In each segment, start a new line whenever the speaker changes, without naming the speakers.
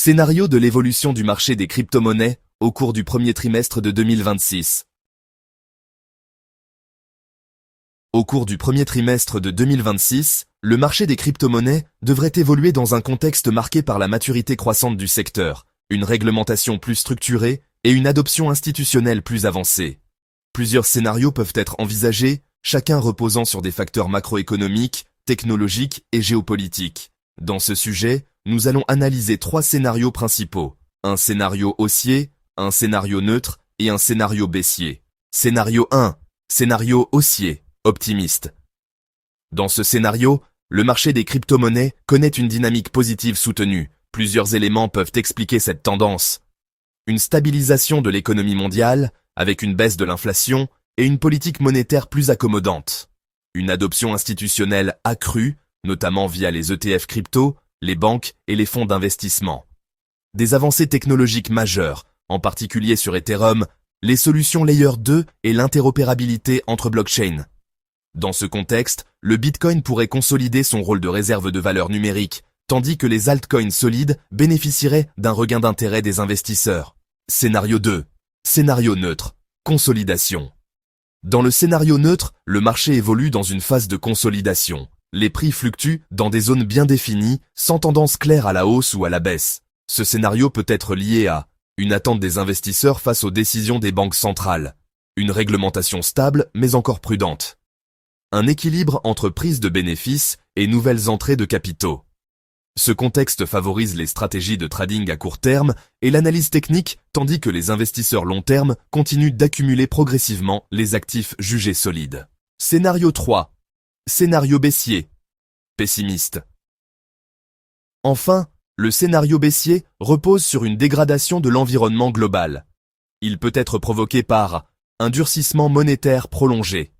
Scénario de l'évolution du marché des crypto-monnaies au cours du premier trimestre de 2026. Au cours du premier trimestre de 2026, le marché des crypto-monnaies devrait évoluer dans un contexte marqué par la maturité croissante du secteur, une réglementation plus structurée et une adoption institutionnelle plus avancée. Plusieurs scénarios peuvent être envisagés, chacun reposant sur des facteurs macroéconomiques, technologiques et géopolitiques. Dans ce sujet, nous allons analyser 3 scénarios principaux. Un scénario haussier, un scénario neutre et un scénario baissier. Scénario 1. Scénario haussier, optimiste. Dans ce scénario, le marché des crypto-monnaies connaît une dynamique positive soutenue. Plusieurs éléments peuvent expliquer cette tendance. Une stabilisation de l'économie mondiale, avec une baisse de l'inflation et une politique monétaire plus accommodante. Une adoption institutionnelle accrue, notamment via les ETF crypto, les banques et les fonds d'investissement. Des avancées technologiques majeures, en particulier sur Ethereum, les solutions Layer 2 et l'interopérabilité entre blockchains. Dans ce contexte, le Bitcoin pourrait consolider son rôle de réserve de valeur numérique, tandis que les altcoins solides bénéficieraient d'un regain d'intérêt des investisseurs. Scénario 2. Scénario neutre. Consolidation. Dans le scénario neutre, le marché évolue dans une phase de consolidation. Les prix fluctuent dans des zones bien définies, sans tendance claire à la hausse ou à la baisse. Ce scénario peut être lié à une attente des investisseurs face aux décisions des banques centrales, une réglementation stable mais encore prudente, un équilibre entre prise de bénéfices et nouvelles entrées de capitaux. Ce contexte favorise les stratégies de trading à court terme et l'analyse technique, tandis que les investisseurs long terme continuent d'accumuler progressivement les actifs jugés solides. Scénario 3. Scénario baissier. Pessimiste. Enfin, le scénario baissier repose sur une dégradation de l'environnement global. Il peut être provoqué par un durcissement monétaire prolongé,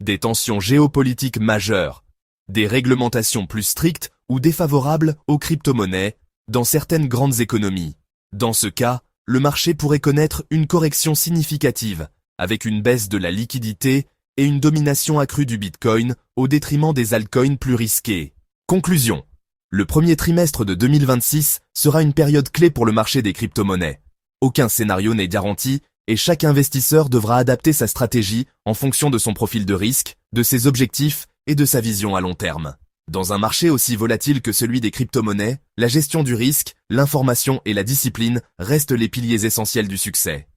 des tensions géopolitiques majeures, des réglementations plus strictes ou défavorables aux crypto-monnaies dans certaines grandes économies. Dans ce cas, le marché pourrait connaître une correction significative, avec une baisse de la liquidité et une domination accrue du Bitcoin au détriment des altcoins plus risqués. Conclusion. Le premier trimestre de 2026 sera une période clé pour le marché des crypto-monnaies. Aucun scénario n'est garanti et chaque investisseur devra adapter sa stratégie en fonction de son profil de risque, de ses objectifs et de sa vision à long terme. Dans un marché aussi volatile que celui des crypto-monnaies, la gestion du risque, l'information et la discipline restent les piliers essentiels du succès.